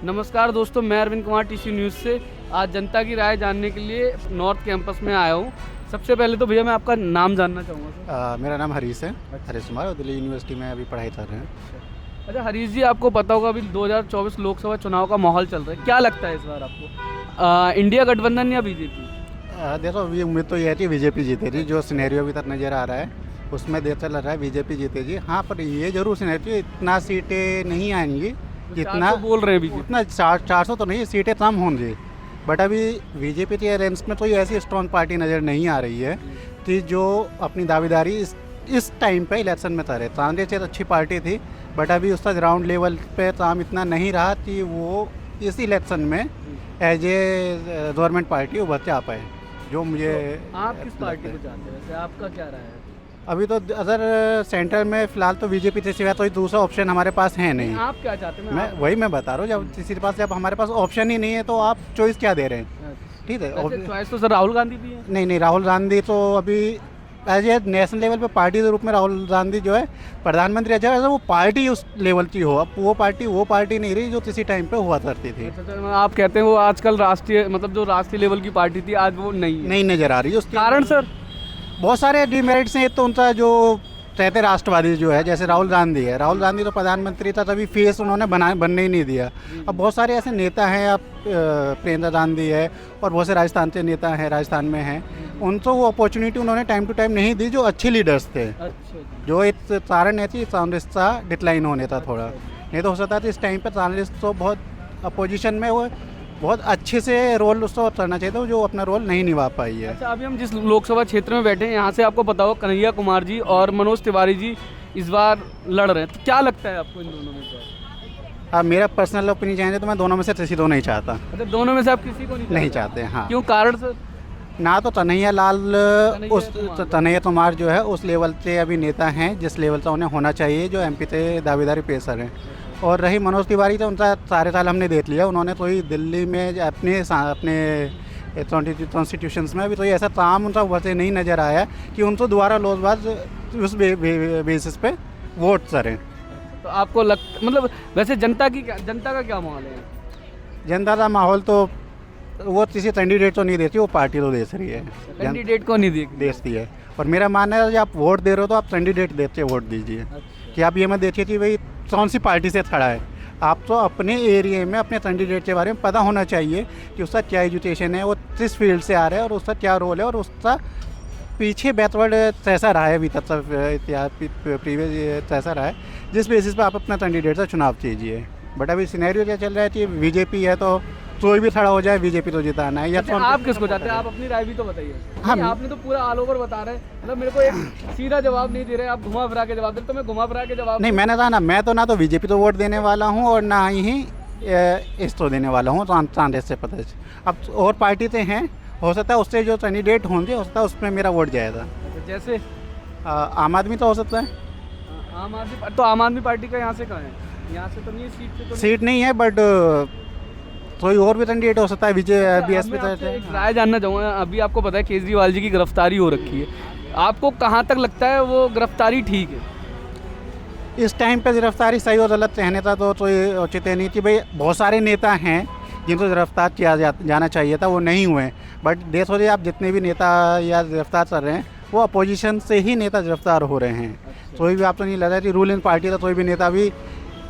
नमस्कार दोस्तों, मैं अरविंद कुमार टीसी न्यूज़ से आज जनता की राय जानने के लिए नॉर्थ कैंपस में आया हूँ। सबसे पहले तो भैया मैं आपका नाम जानना चाहूँगा सर। मेरा नाम हरीश है। हरीश कुमार, और दिल्ली यूनिवर्सिटी में अभी पढ़ाई कर रहे हैं। अच्छा हरीश जी, आपको पता होगा अभी 2024 लोकसभा चुनाव का माहौल चल रहा है, क्या लगता है इस बार आपको? इंडिया गठबंधन या बीजेपी? देखो, अभी उम्मीद तो ये है कि बीजेपी जीतेगी। जो सिनेरियो अभी तक नज़र आ रहा है उसमें देर चल रहा है बीजेपी जीतेगी। हाँ, पर ये जरूर सिनेरियो इतना सीटें नहीं आएंगी जितना बोल रहे हैं बीजेपी। उतना 400 तो नहीं, सीटें कम होंगी। बट अभी बीजेपी के रेंज में कोई ऐसी स्ट्रॉन्ग पार्टी नज़र नहीं आ रही है कि जो अपनी दावेदारी इस टाइम पे इलेक्शन में करे। कांग्रेस एक अच्छी पार्टी थी, बट अभी उसका ग्राउंड लेवल पे काम इतना नहीं रहा कि वो इस इलेक्शन में एज ए गवर्नमेंट पार्टी उभर के आ पाए। जो मुझे आप किस पार्टी को चाहते हैं, वैसे आपका क्या राय है? अभी तो अगर सेंटर में फिलहाल तो बीजेपी से सिवा कोई दूसरा ऑप्शन हमारे पास है नहीं। आप क्या चाहते हैं? मैं बता रहा हूँ, जब किसी के पास जब हमारे पास ऑप्शन ही नहीं है तो आप चॉइस क्या दे रहे हैं? ठीक है, चॉइस तो सर राहुल गांधी भी है। नहीं, राहुल गांधी तो अभी एज ए नेशनल लेवल पे पार्टी के रूप में राहुल गांधी जो है प्रधानमंत्री अच्छा है, वो पार्टी उस लेवल की हो। अब वो पार्टी नहीं रही जो किसी टाइम पे हुआ करती थी। अच्छा, आप कहते हैं वो आजकल राष्ट्रीय मतलब जो राष्ट्रीय लेवल की पार्टी थी आज वो नहीं नजर आ रही है। उसके कारण सर बहुत सारे डिमेरिट्स हैं। तो उनका जो कहते राष्ट्रवादी जो है, जैसे राहुल गांधी है, राहुल गांधी तो प्रधानमंत्री था तभी फेस उन्होंने बनने ही नहीं दिया। अब बहुत सारे ऐसे नेता हैं, अब प्रियंका गांधी है और बहुत से राजस्थान से नेता हैं, राजस्थान में हैं, उनको वो अपॉर्चुनिटी उन्होंने टाइम टू टाइम नहीं दी जो अच्छे लीडर्स थे। जो एक कारण है कि कांग्रेस का डिक्लाइन होने था थोड़ा, नहीं तो हो सकता था इस टाइम पर कांग्रेस तो बहुत अपोजिशन में वो बहुत अच्छे से रोल उसको करना चाहिए था, जो अपना रोल नहीं निभा पाई है। अच्छा, अभी हम जिस लोकसभा क्षेत्र में बैठे हैं यहाँ से आपको पता होगा कन्हैया कुमार जी और मनोज तिवारी जी इस बार लड़ रहे हैं, तो क्या लगता है आपको इन दोनों में से? अब मेरा पर्सनल ओपिनियन है तो मैं दोनों में से किसी को नहीं चाहता। अच्छा, दोनों में से आप किसी को नहीं चाहते? हाँ। क्यों, कारण सर? ना तो कन्हैया कुमार जो है उस लेवल के अभी नेता हैं जिस लेवल का उन्हें होना चाहिए, जो एमपी से दावेदारी पेशर हैं। और रही मनोज तिवारी, तो उनका सारे साल हमने देख लिया। उन्होंने कोई दिल्ली में अपने कॉन्स्टिट्यूशंस में अभी तो ऐसा काम उनका वैसे नहीं नज़र आया कि उनको दोबारा लोजबाज उस बेसिस पे वोट करें। तो आपको मतलब वैसे जनता का क्या माहौल है? जनता का माहौल तो वो किसी कैंडिडेट तो नहीं देती, वो पार्टी तो देख रही है। कैंडिडेट को नहीं देखती है। और मेरा मानना है जब आप वोट दे रहे हो तो आप कैंडिडेट देते वोट दीजिए। कि आप ये मत देखिए कि भाई कौन सी पार्टी से खड़ा है। आप तो अपने एरिया में अपने कैंडिडेट के बारे में पता होना चाहिए कि उसका क्या एजुकेशन है, वो किस फील्ड से आ रहा है और उसका क्या रोल है और उसका पीछे बैकवर्ड कैसा रहा है अभी तक प्रीवियस कैसा रहा है, जिस बेसिस पर आप अपना कैंडिडेट का चुनाव कीजिए। बट अभी सिनेरियो क्या चल रहा है कि बीजेपी है तो कोई भी खड़ा हो जाए, बीजेपी तो जिताना है। या अच्छा, आप किसको चाहते हैं? आप अपनी राय भी तो बताइए। हाँ, आपने तो पूरा ऑल ओवर बता रहे हैं, मतलब मेरे को एक सीधा जवाब नहीं दे रहे, आप घुमा फिरा के जवाब दे रहे, तो मैं घुमा फिरा के जवाब नहीं। मैंने कहा ना, मैं तो ना तो बीजेपी तो वोट देने वाला हूँ और ना ही इसको देने वाला हूँ कांग्रेस से पता है। अब और पार्टी से हैं, हो सकता है उससे जो कैंडिडेट होंगे हो सकता है उसमें मेरा वोट जाएगा। जैसे आम आदमी तो हो सकता है। आम आदमी पार्टी का यहाँ से कहाँ है? यहाँ से तो नहीं है, सीट नहीं है, बट कोई और भी कैंडिडेट हो सकता है। बीएसपी राय जानना चाहूँगा। अभी आपको पता है केजरीवाल जी की गिरफ्तारी हो रखी है, आपको कहाँ तक लगता है वो गिरफ्तारी ठीक है? इस टाइम पे गिरफ्तारी सही और गलत कहने का तो उचित है नहीं कि भाई बहुत सारे नेता हैं जिनको गिरफ्तार किया जाना चाहिए था, वो नहीं हुए। बट देखो जी, आप जितने भी नेता या गिरफ्तार कर रहे हैं वो अपोजिशन से ही नेता गिरफ्तार हो रहे हैं। कोई भी आपको नहीं लगा कि रूलिंग पार्टी का कोई भी नेता भी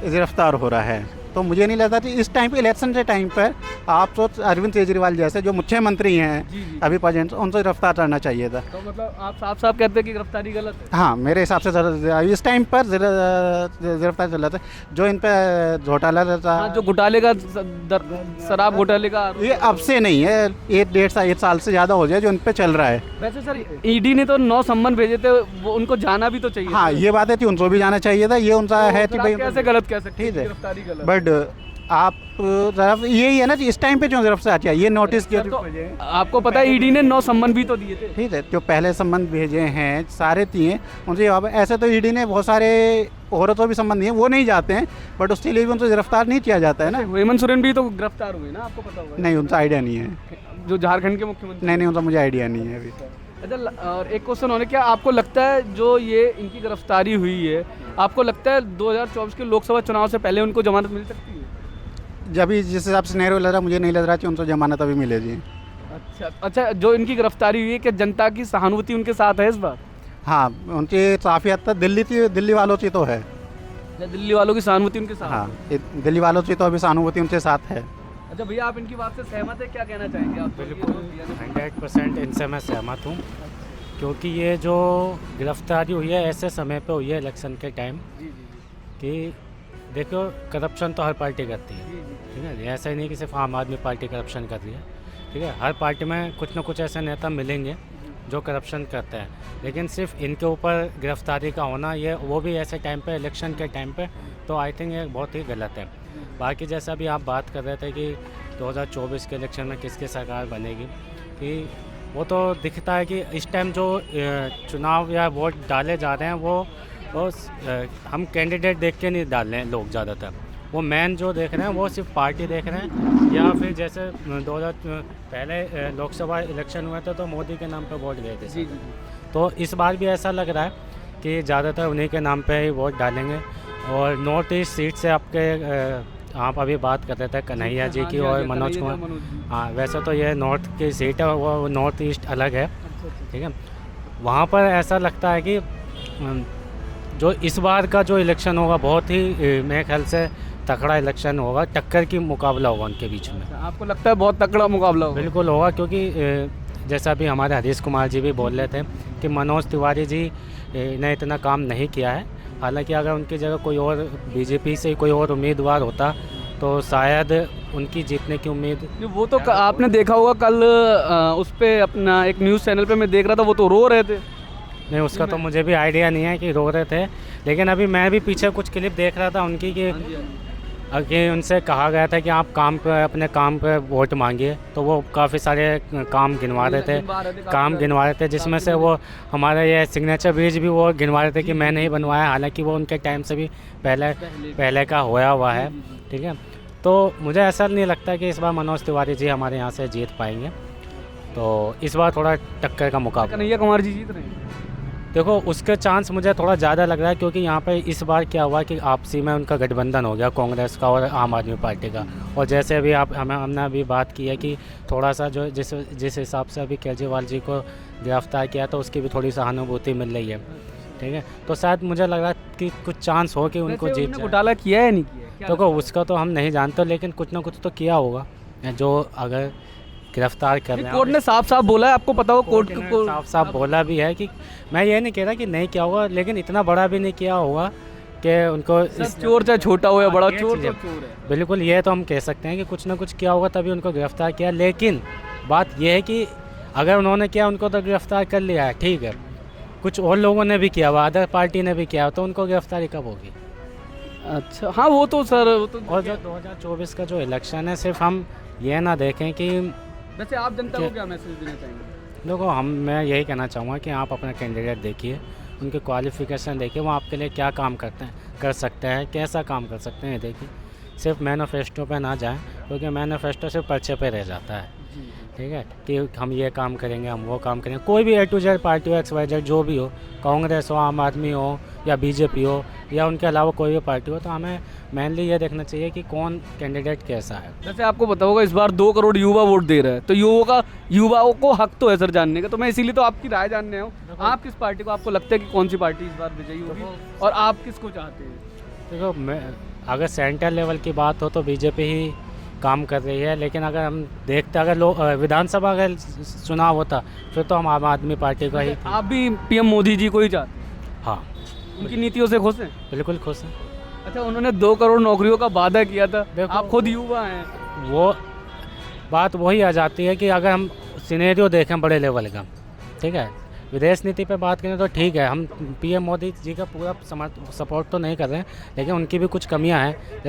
गिरफ्तार हो रहा है। तो मुझे नहीं लगता कि इस टाइम पे इलेक्शन के टाइम पर आप तो अरविंद केजरीवाल जैसे जो मुख्यमंत्री हैं अभी प्रेजेंट, उनको गिरफ्तार करना चाहिए था। तो मतलब आप साफ कहते हैं कि गिरफ्तारी गलत है? हाँ, मेरे हिसाब से इस टाइम पर गिरफ्तार चल रहा था। जो इन पर घोटाला था, जो घोटाले का शराब घोटाले का, ये अब से नहीं है, 1 साल से ज़्यादा हो जाए जो इन पर चल रहा है। वैसे सर ईडी ने तो 9 सम्मन भेजे थे, वो उनको जाना भी तो चाहिए। हाँ, ये बात है कि उनको भी जाना चाहिए था। ये उनका है कि भाई कैसे गलत कह सकते हैं? ठीक है, गिरफ्तारी गलत। बट आप यही है ना कि इस टाइम पे जो गिरफ्तार किया, ये नोटिस किया तो आपको पता है ईडी ने 9 सम्मन भी तो दिए थे। ठीक है, जो पहले सम्मन भेजे हैं सारे दिए उनसे जवाब। ऐसे तो ईडी ने बहुत सारे औरतों भी सम्मन दिए, वो नहीं जाते हैं, बट उसके लिए भी उनको गिरफ्तार नहीं किया जाता है ना। हेमंत सोरेन भी तो गिरफ्तार हुए ना, आपको पता होगा? नहीं, उनका आइडिया नहीं है। जो झारखंड के मुख्यमंत्री? नहीं, उनका मुझे आइडिया नहीं है अभी। अच्छा, और एक क्वेश्चन होने, क्या आपको लगता है जो ये इनकी गिरफ्तारी हुई है, आपको लगता है 2024 के लोकसभा चुनाव से पहले उनको जमानत मिल सकती है? जब भी जिस हिसाब से सिनेरियो लग रहा मुझे नहीं लग रहा कि उनको जमानत अभी मिले जी। अच्छा अच्छा, जो इनकी गिरफ्तारी हुई है कि जनता की सहानुभूति उनके साथ है इस बार? हाँ, उनकी काफ़ी हद तक दिल्ली वालों की तो है। या दिल्ली वालों की सहानुभूति उनके साथ हाँ, है? ये दिल्ली वालों की तो अभी सहानुभूति उनके साथ है। अच्छा भैया, आप इनकी बात से सहमत है? क्या कहना चाहेंगे आप? बिल्कुल 100% इनसे मैं सहमत हूँ, क्योंकि ये जो गिरफ्तारी हुई है ऐसे समय पे हुई है इलेक्शन के टाइम जी जी कि देखो करप्शन तो हर पार्टी करती है, जी जी। ठीक है। ऐसा ही नहीं कि सिर्फ आम आदमी पार्टी करप्शन कर रही है, ठीक है। हर पार्टी में कुछ ना कुछ ऐसे नेता मिलेंगे जो करप्शन करते हैं, लेकिन सिर्फ इनके ऊपर गिरफ्तारी का होना ये वो भी ऐसे टाइम पे इलेक्शन के टाइम पे, तो आई थिंक ये बहुत ही गलत है। बाकी जैसा भी आप बात कर रहे थे कि 2024 के इलेक्शन में किसकी सरकार बनेगी, कि वो तो दिखता है कि इस टाइम जो चुनाव या वोट डाले जा रहे हैं वो हम कैंडिडेट देख के नहीं डाल रहे हैं लोग ज़्यादातर, वो मैन जो देख रहे हैं वो सिर्फ पार्टी देख रहे हैं, या फिर जैसे 2000 पहले लोकसभा इलेक्शन हुए थे तो मोदी के नाम पे वोट गए थे जी सब। जी। तो इस बार भी ऐसा लग रहा है कि ज़्यादातर उन्हीं के नाम पे ही वोट डालेंगे। और नॉर्थ ईस्ट सीट से आपके आप अभी बात कर रहे थे कन्हैया जी की और मनोज कुमार, हाँ वैसे तो ये नॉर्थ की सीट है, वो नॉर्थ ईस्ट अलग है, ठीक है। वहाँ पर ऐसा लगता है कि जो इस बार का जो इलेक्शन होगा बहुत ही मेरे ख्याल से तगड़ा इलेक्शन होगा, टक्कर की मुकाबला होगा उनके बीच में। आपको लगता है बहुत तगड़ा मुकाबला होगा? बिल्कुल होगा, क्योंकि जैसा भी हमारे हरीश कुमार जी भी बोल रहे थे कि मनोज तिवारी जी ने इतना काम नहीं किया है, हालांकि अगर उनकी जगह कोई और बीजेपी से कोई और उम्मीदवार होता तो शायद उनकी जीतने की उम्मीद। वो तो आपने देखा होगा कल उस पे अपना एक न्यूज़ चैनल पे मैं देख रहा था, वो तो रो रहे थे। नहीं, उसका तो मुझे भी आइडिया नहीं है कि रो रहे थे, लेकिन अभी मैं भी पीछे कुछ क्लिप देख रहा था उनकी कि उनसे कहा गया था कि आप अपने काम पे वोट मांगिए, तो वो काफ़ी सारे काम गिनवा रहे थे जिसमें से वो हमारा ये सिग्नेचर ब्रिज भी वो गिनवा रहे थे कि मैं नहीं बनवाया, हालांकि वो उनके टाइम से भी पहले का होया हुआ है, ठीक है। तो मुझे ऐसा नहीं लगता कि इस बार मनोज तिवारी जी हमारे यहाँ से जीत पाएंगे, तो इस बार थोड़ा टक्कर का मुकाबला। कन्हैया कुमार जी जीत रहे हैं? देखो उसके चांस मुझे थोड़ा ज़्यादा लग रहा है, क्योंकि यहाँ पे इस बार क्या हुआ कि आपसी में उनका गठबंधन हो गया कांग्रेस का और आम आदमी पार्टी का, और जैसे अभी हमने अभी बात की है कि थोड़ा सा जो जिस हिसाब से अभी केजरीवाल जी को गिरफ्तार किया तो उसकी भी थोड़ी सहानुभूति मिल रही है, ठीक है। तो शायद मुझे लग रहा है कि कुछ चांस हो कि उनको जीत जाए। घोटाला किया है नहीं किया? देखो उसका तो हम नहीं जानते, लेकिन कुछ ना कुछ तो किया होगा जो अगर गिरफ्तार कर रहे हैं। कोर्ट ने साफ साफ बोला है, आपको पता हो कोर्ट को साफ बोला भी है कि मैं ये नहीं कह रहा कि नहीं किया होगा, लेकिन इतना बड़ा भी नहीं किया होगा कि उनको चोर चाहे छोटा हो या बड़ा, चोर तो है। चोर है। बिल्कुल, ये तो हम कह सकते हैं कि कुछ ना कुछ किया होगा तभी उनको गिरफ्तार किया, लेकिन बात यह है कि अगर उन्होंने किया उनको तो गिरफ्तार कर लिया है, ठीक है, कुछ और लोगों ने भी किया हुआ, अदर पार्टी ने भी किया, तो उनको गिरफ्तारी कब होगी? अच्छा हाँ, वो तो सर वो तो। और जो 2024 का जो इलेक्शन है, सिर्फ हम ये ना देखें कि वैसे आप जनता को क्या मैसेज देना चाहेंगे? देखो मैं यही कहना चाहूँगा कि आप अपना कैंडिडेट देखिए, उनके क्वालिफिकेशन देखिए, वो आपके लिए क्या काम कर सकते हैं, कैसा काम कर सकते हैं, देखिए। सिर्फ मैनिफेस्टो पे ना जाएं, क्योंकि मैनिफेस्टो सिर्फ पर्चे पे रह जाता है, ठीक है, कि हम ये काम करेंगे, हम वो काम करेंगे। कोई भी A to Z पार्टी हो, XYZ जो भी हो, कांग्रेस हो, आम आदमी हो या बीजेपी हो या उनके अलावा कोई भी पार्टी हो, तो हमें मेनली ये देखना चाहिए कि कौन कैंडिडेट कैसा है। जैसे आपको पता होगा इस बार 2 करोड़ युवा वोट दे रहे हैं, तो युवाओं को हक तो है सर जानने का, तो मैं इसीलिए तो आपकी राय जानने आया हूँ। आप किस पार्टी को, आपको लगता है कि कौन सी पार्टी इस बार विजयी होगी और आप किसको चाहते हैं? देखो मैं अगर सेंट्रल लेवल की बात हो तो बीजेपी ही काम कर रही है, लेकिन अगर हम देखते अगर विधानसभा अगर चुनाव होता फिर तो हम आम आदमी पार्टी का ही। आप भी PM मोदी जी को ही चाहते हैं? हाँ, उनकी नीतियों से खुश हैं? बिल्कुल खुश हैं। अच्छा, उन्होंने 2 करोड़ नौकरियों का वादा किया था, आप खुद युवा हैं। वो बात वही आ जाती है कि अगर हम सिनेरियो देखें बड़े लेवल का, ठीक है, विदेश नीति पे बात करें तो ठीक है, हम PM मोदी जी का पूरा सपोर्ट तो नहीं कर रहे हैं, लेकिन उनकी भी कुछ कमियां हैं,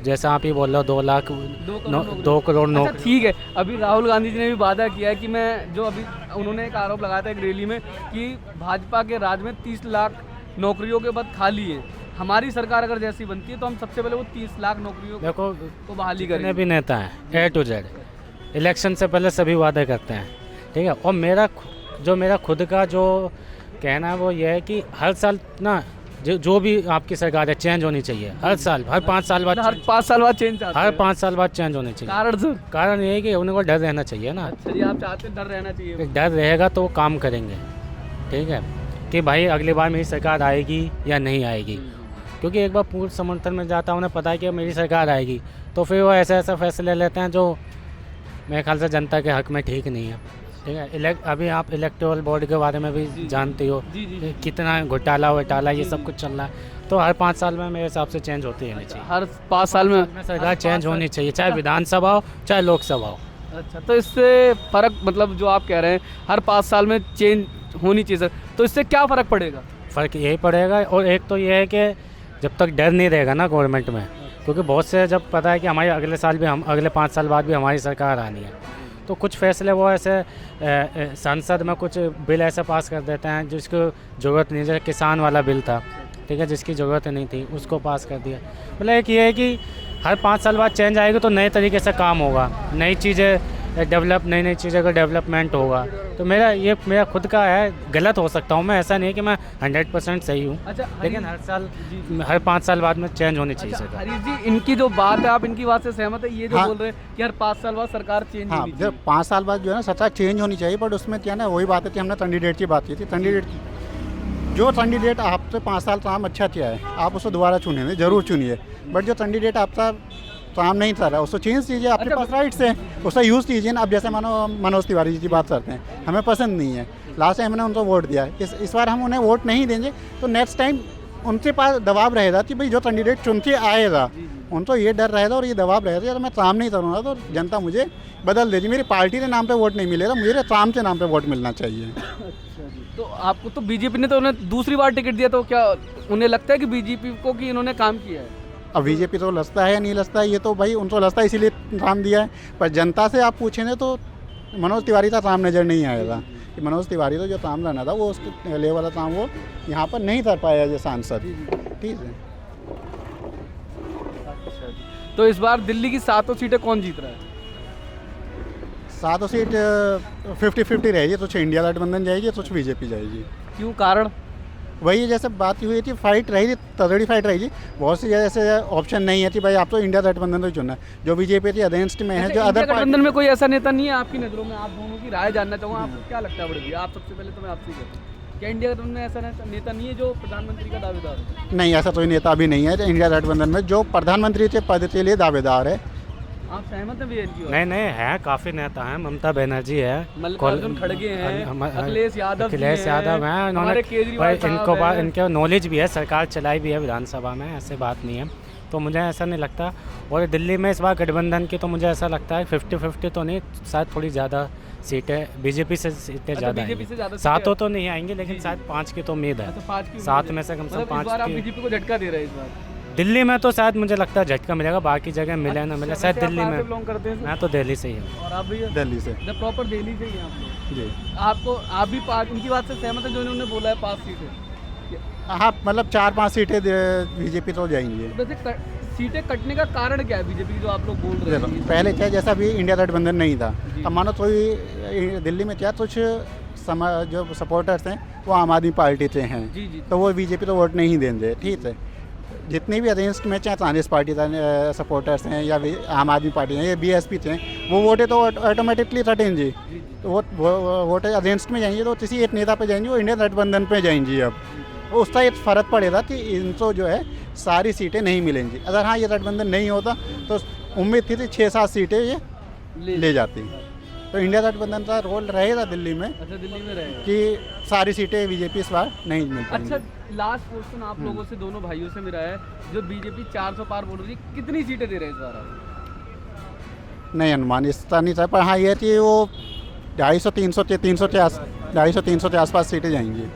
जैसा आप ही बोल रहे हो 2 करोड़ नौकरी। अच्छा ठीक है, अभी राहुल गांधी जी ने भी वादा किया है कि मैं जो अभी उन्होंने एक आरोप लगाया था एक रैली में कि भाजपा के राज में 30 लाख नौकरियों के पद खाली है, हमारी सरकार अगर जैसी बनती है तो हम सबसे पहले वो 30 लाख नौकरियों को बहाली करेंगे। भी नेता हैं A to Z इलेक्शन से पहले सभी वादे करते हैं, ठीक है। और मेरा खुद का जो कहना है वो ये है कि हर साल ना जो भी आपकी सरकार है चेंज होनी चाहिए हर साल, हर 5 साल बाद हर 5 साल बाद चेंज चाहते हर हैं। 5 साल बाद चेंज होनी चाहिए। कारण सर? कारण ये है कि उनको डर रहना चाहिए ना, अच्छा जी, आप चाहते हैं डर रहना चाहिए। कि डर रहेगा तो वो काम करेंगे, ठीक है, कि भाई अगली बार मेरी सरकार आएगी या नहीं आएगी। क्योंकि एक बार पूर्ण समर्थन में जाता है, उन्हें पता है कि मेरी सरकार आएगी, तो फिर वो ऐसा ऐसा फैसले लेते हैं जो मेरे ख्याल से जनता के हक में ठीक नहीं है, ठीक है। अभी आप इलेक्टोरल बोर्ड के बारे में भी जानते हो जी जी कि कितना घोटाला वटाला ये सब कुछ चल रहा है, तो हर 5 साल में मेरे हिसाब से चेंज होती रहनी चाहिए। हर 5 साल में सरकार चेंज होनी चाहिए, चाहे विधानसभा हो चाहे लोकसभा हो। अच्छा, तो इससे फ़र्क, मतलब जो आप कह रहे हैं हर 5 साल में चेंज होनी चाहिए सर, तो इससे क्या फ़र्क पड़ेगा? फ़र्क यही पड़ेगा, और एक तो ये है कि जब तक डर नहीं रहेगा ना गवर्नमेंट में, क्योंकि बहुत से जब पता है कि हमारे अगले साल भी हम अगले 5 साल बाद भी हमारी सरकार आनी है, तो कुछ फैसले वो ऐसे संसद में कुछ बिल ऐसे पास कर देते हैं जिसको ज़रूरत नहीं, जैसे किसान वाला बिल था, ठीक है, जिसकी ज़रूरत नहीं थी उसको पास कर दिया। मतलब एक ये है कि हर 5 साल बाद चेंज आएगा तो नए तरीके से काम होगा, नई चीज़ें डेवलप, नई चीज़ों का डेवलपमेंट होगा। तो मेरा खुद का है, गलत हो सकता हूँ मैं, ऐसा नहीं है कि मैं 100% सही हूँ। अच्छा, लेकिन हर 5 साल बाद में चेंज होनी चाहिए अच्छा, सरकार। हरीश जी, इनकी जो बात है आप इनकी बात से सहमत है? ये जो हाँ। बोल रहे हैं कि हर 5 साल बाद सरकार चेंज हाँ, होनी जब चाहिए। 5 साल बाद जो है ना सरकार चेंज होनी चाहिए, बट उसमें क्या ना वही बात है कि हमने कैंडिडेट की बात की थी। कैंडिडेट जो कैंडिडेट आपसे 5 साल काम अच्छा किया है, आप उसको दोबारा चुनेंगे, जरूर चुनिए, बट जो कैंडिडेट आपका काम नहीं कर रहा है उसको चेंज कीजिए, आपके अच्छा, पास राइट्स है, उसका यूज़ कीजिए ना। अब जैसे मानो मनोज तिवारी जी की बात करते हैं, हमें पसंद नहीं है, लास्ट टाइम हमने उनको वोट दिया, इस बार हम उन्हें वोट नहीं देंगे, तो नेक्स्ट टाइम उनके पास दबाव रहेगा कि भाई जो कैंडिडेट चुन के आएगा उनको ये डर रहेगा और ये दबाव रहेगा, अगर मैं काम नहीं करूँगा तो जनता मुझे बदल देगी, मेरी पार्टी के नाम पे वोट नहीं मिलेगा, मुझे काम के नाम पे वोट मिलना चाहिए। अच्छा जी, तो आपको तो बीजेपी ने तो उन्हें दूसरी बार टिकट दिया, तो क्या उन्हें लगता है कि बीजेपी को कि इन्होंने काम किया है? अब बीजेपी तो लसता है या नहीं लसता है, ये तो भाई उनको लसता है इसीलिए काम दिया है, पर जनता से आप पूछेंगे तो मनोज तिवारी का काम नज़र नहीं आएगा कि मनोज तिवारी तो जो काम करना था वो उसके लेवल वाला काम वो यहाँ पर नहीं कर पाया जो सांसद, ठीक है। तो इस बार दिल्ली की 7 सीटें कौन जीत रहा है? 7 सीट 50-50 रहेगी, कुछ इंडिया गठबंधन जाएगी, कुछ बीजेपी जाएगी। क्यों, कारण? वही जैसे बात हुई थी, फाइट रहेगी, तगड़ी फाइट रहेगी, बहुत सी जैसे ऑप्शन नहीं है कि भाई आप तो इंडिया गठबंधन तो चुनना है, जो बीजेपी के अगेंस्ट में है, जो इंडिया अदर गठबंधन में कोई ऐसा नेता नहीं है आपकी नज़रों में? आप दोनों की राय जानना चाहूँगा, आपको क्या लगता है बड़े भैया? आप सबसे पहले तो मैं आपसे ही कहता हूँ, क्या इंडिया गठबंधन में ऐसा नेता नहीं है जो प्रधानमंत्री का दावेदार है? नहीं, ऐसा कोई नेता भी नहीं है इंडिया गठबंधन में जो प्रधानमंत्री के पद के लिए दावेदार है। आप सहमत हैं भैया इनकी बात? नहीं है, काफ़ी नेता हैं, ममता बनर्जी है, मल्लिकार्जुन खड़गे हैं, अखिलेश यादव जी अखिलेश यादव हैं, हमारे उन्होंने केजरीवाल इनको साहब हैं। इनके नॉलेज भी है, सरकार चलाई भी है विधानसभा में, ऐसे बात नहीं है, तो मुझे ऐसा नहीं लगता। और दिल्ली में इस बार गठबंधन की तो मुझे ऐसा लगता है 50-50 तो नहीं, शायद थोड़ी ज़्यादा सीटें बीजेपी से सीटें ज़्यादा बीजेपी से ज़्यादा आएंगी, सीटें- 7 तो नहीं आएंगी, लेकिन शायद 5 की तो उम्मीद है, अच्छा, 5 की 7 में से कम से कम मतलब इस बार 5 आप की। बीजेपी को झटका दे रहे हैं इस बार? दिल्ली में तो शायद मुझे लगता है झटका मिलेगा, बाकी जगह मिले ना मिले, शायद वैसे आप दिल्ली कहाँ से में। belong करते हैं सर? मैं तो दिल्ली से ही हूँ। और आप भैया? दिल्ली से जब प्रॉपर दिल्ली से ही हैं आप लोग। जी। आपको आप भी इनकी बात से सहमत है जो इन्होंने बोला है 5 सीटें? हाँ, मतलब 4-5 सीटें बीजेपी तो जाएंगी। वैसे सीटें कटने का कारण क्या है बीजेपी की, जो आप लोग बोल रहे देखो, हैं? पहले क्या जैसा भी इंडिया गठबंधन नहीं था, जी। अब मानो कोई दिल्ली में क्या कुछ जो सपोर्टर्स हैं वो आम आदमी पार्टी से हैं, जी जी तो वो बीजेपी तो वोट नहीं देंगे, ठीक है। जितने भी अगेंस्ट में चाहे कांग्रेस पार्टी का सपोर्टर्स हैं या आम आदमी पार्टी हैं या बीएसपी थे, वो वोटे तो ऑटोमेटिकली कटेंगे, तो वो वोट अगेंस्ट में जाएंगे तो किसी एक नेता पे जाएंगे, वो इंडिया गठबंधन पे जाएंगी। अब उसका एक फ़र्क पड़ेगा कि इनको जो है सारी सीटें नहीं मिलेंगी। अगर हाँ ये गठबंधन नहीं होता तो उम्मीद थी 6-7 सीटें ये ले जाती। तो इंडिया गठबंधन का रोल रहेगा दिल्ली में अच्छा, दिल्ली में रहेगा। कि सारी सीटें बीजेपी इस बार नहीं मिल पाएंगी। अच्छा, लास्ट क्वेश्चन आप लोगों से, दोनों भाइयों से मेरा है, जो बीजेपी 400 पार बोल रही है, कितनी सीटें दे रहे हैं इस बार आप? नहीं अनुमान इसका नहीं था, पर हाँ ये कि वो 250-300 के आसपास सीटें जाएंगी।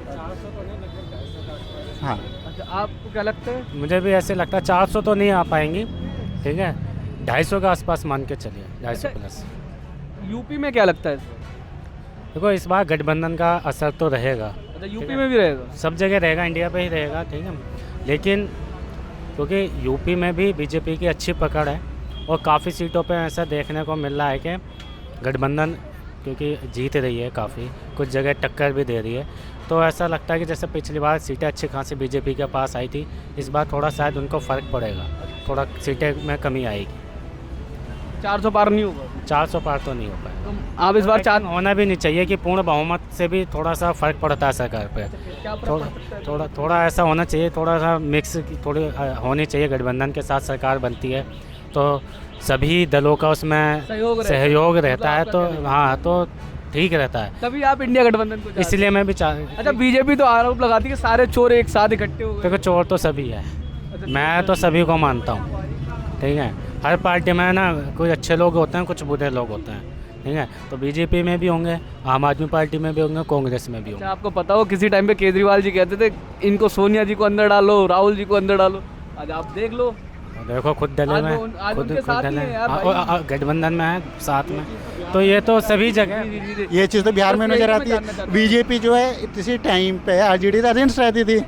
हाँ, अच्छा, आपको क्या लगता है? मुझे भी ऐसे लगता है 400 तो नहीं आ पाएंगी, ठीक है, 250 के आसपास मान के चलिए, 250 प्लस। यूपी में क्या लगता है? देखो इस बार गठबंधन का असर तो रहेगा, अच्छा, यूपी में भी रहेगा? सब जगह रहेगा, इंडिया पे ही रहेगा, ठीक है, लेकिन क्योंकि यूपी में भी बीजेपी की अच्छी पकड़ है और काफ़ी सीटों पे ऐसा देखने को मिल रहा है कि गठबंधन क्योंकि जीत रही है, काफ़ी कुछ जगह टक्कर भी दे रही है, तो ऐसा लगता है कि जैसे पिछली बार सीटें अच्छी खासी बीजेपी के पास आई थी, इस बार थोड़ा शायद उनको फ़र्क पड़ेगा, थोड़ा सीटें में कमी आएगी। 400 पार नहीं होगा। 400 पार तो नहीं हो पाएगा। तो आप इस बार लेकिन होना भी नहीं चाहिए कि पूर्ण बहुमत से भी थोड़ा सा फ़र्क पड़ता है सरकार पे। क्या थोड़ा ऐसा होना चाहिए, थोड़ा सा मिक्स की थोड़ी होनी चाहिए। गठबंधन के साथ सरकार बनती है तो सभी दलों का उसमें सहयोग रहता है, तो हाँ तो ठीक रहता है, तभी आप इंडिया गठबंधन को इसलिए मैं भी अच्छा, बीजेपी तो आरोप लगाती है कि सारे चोर एक साथ इकट्ठे हो गए। देखो चोर तो सभी है, मैं तो सभी को मानता हूँ, ठीक है। हर पार्टी में ना कुछ अच्छे लोग होते हैं, कुछ बुरे लोग होते हैं, ठीक है। तो बीजेपी में भी होंगे, आम आदमी पार्टी में भी होंगे, कांग्रेस में भी होंगे। आपको पता हो किसी टाइम पे केजरीवाल जी कहते थे इनको सोनिया जी को अंदर डालो, राहुल जी को अंदर डालो, आज आप देख लो, देखो खुद डले में, खुद डले गठबंधन में है साथ में, तो ये तो सभी जगह ये चीज़ तो बिहार में नजर आती है। बीजेपी जो है इसी टाइम पे आरजेडी का अगेंस्ट रहती थी,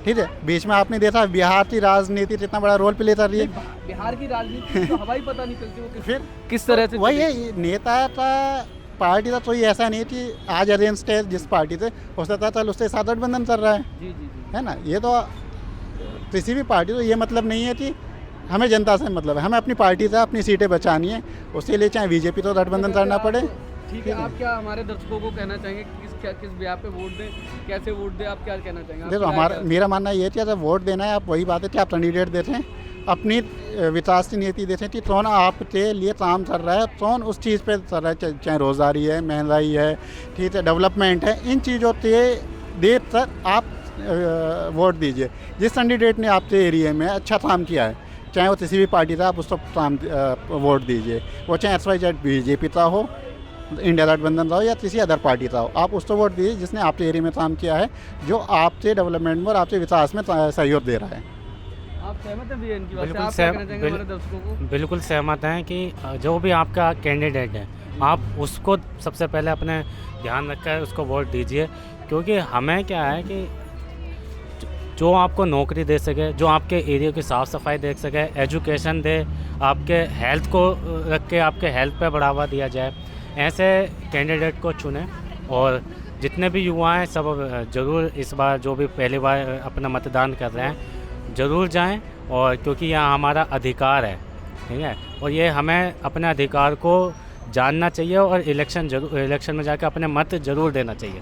ठीक है। बीच में आपने देखा बिहार की राजनीति इतना बड़ा रोल प्ले कर रही है। बिहार की राजनीति तो हवा ही पता नहीं चलती वो फिर किस तरह से वही है, नेता का पार्टी का कोई ऐसा नहीं कि आज अगेंस्ट है जिस पार्टी से, हो सकता चल उससे साथ गठबंधन कर रहा है, है ना। ये तो किसी भी पार्टी, तो ये मतलब नहीं है कि हमें जनता से मतलब है, हमें अपनी पार्टी से अपनी सीटें बचानी है, उसके लिए चाहे बीजेपी तो गठबंधन करना पड़े। ठीक है, आप क्या हमारे दर्शकों को कहना चाहेंगे किस ब्याह पे वोट दें, कैसे वोट दें, आप क्या कहना चाहेंगे? देखो मेरा मानना ये है कि अगर वोट देना है, आप वही बात है कि आप कैंडिडेट देते हैं, अपनी विकास की नीति देते हैं कि कौन आपके लिए काम कर रहा है, कौन उस चीज़ पे कर रहा है, चाहे रोज़गारी है, महंगाई है, ठीक है, डेवलपमेंट है, इन चीज़ों के देख कर आप वोट दीजिए। जिस कैंडिडेट ने आपके एरिया में अच्छा काम किया है, चाहे वो किसी भी पार्टी का, आप उसको काम वोट दीजिए, वो चाहे XYZ बीजेपी का हो, इंडिया गठबंधन का हो या किसी अदर पार्टी का हो, आप उसको वोट दीजिए जिसने आपके एरिया में काम किया है, जो आपके डेवलपमेंट में और आपके विकास में सहयोग दे रहा है। आप सहमत हैं भैया इनकी बात से? आप क्या कहना चाहेंगे हमारे दर्शकों को? बिल्कुल सहमत हैं कि जो भी आपका कैंडिडेट है, आप उसको सबसे पहले अपने ध्यान रखकर उसको वोट दीजिए, क्योंकि हमें क्या है कि जो आपको नौकरी दे सके, जो आपके एरिया की साफ़ सफाई देख सके, एजुकेशन दे, आपके हेल्थ को रख के आपके हेल्थ पे बढ़ावा दिया जाए, ऐसे कैंडिडेट को चुनें। और जितने भी युवा हैं सब ज़रूर इस बार जो भी पहली बार अपना मतदान कर रहे हैं ज़रूर जाएं, और क्योंकि यह हमारा अधिकार है, ठीक है, और ये हमें अपने अधिकार को जानना चाहिए और इलेक्शन में जाकर अपने मत ज़रूर देना चाहिए।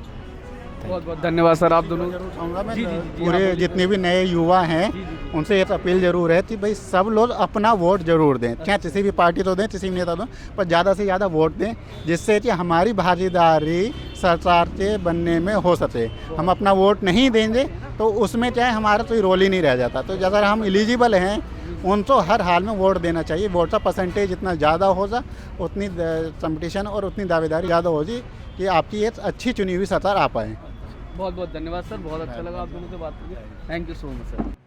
बहुत बहुत धन्यवाद सर, आप दोनों। जरूर चाहूँगा मैं, जी, पूरे जितने भी नए युवा हैं उनसे एक अपील जरूर है कि भाई सब लोग अपना वोट जरूर दें, चाहे किसी भी पार्टी तो दें, किसी भी नेता दो, पर ज़्यादा से ज़्यादा वोट दें, जिससे कि हमारी भागीदारी सरकार के बनने में हो सके। हम अपना वोट नहीं देंगे तो उसमें चाहे हमारा कोई रोल ही नहीं रह जाता। तो अगर हम एलिजिबल हैं उनको हर हाल में वोट देना चाहिए। वोट का परसेंटेज जितना ज़्यादा होगा उतनी कंपटीशन और उतनी दावेदारी ज़्यादा होगी कि आपकी एक अच्छी चुनी हुई सरकार आ पाए। बहुत बहुत धन्यवाद सर, बहुत अच्छा लगा आप दोनों से बात करके। Thank you so much sir.